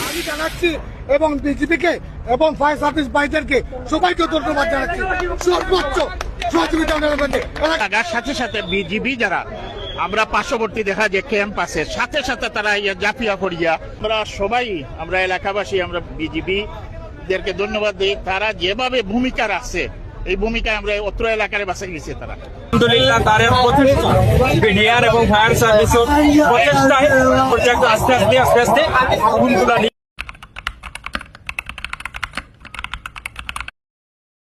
আমি জানাচ্ছি এবং বিজেপিকে এবং ফায়ার সার্ভিস ভাইদেরকে সবাইকে ধন্যবাদ জানাচ্ছি। সর্বোচ্চ সহযোগিতা সাথে সাথে বিজিবি যারা আমরা পার্শ্ববর্তী দেখা যে ক্যাম্প আছে সাথে সাথে তারা জাপিয়া পড়িয়া আমরা এলাকাবাসী আমরা বিজিবি দেরকে ধন্যবাদ দিই। তারা যেভাবে ভূমিকা রাখছে এই ভূমিকায় আমরা অত্র এলাকায় বাঁচাই গেছে তারা। আলহামদুলিল্লাহ তার প্রচেষ্টা বিডিআর এবং ফায়ার সার্ভিসের প্রচেষ্টায় আস্তে আস্তে আগুনগুলা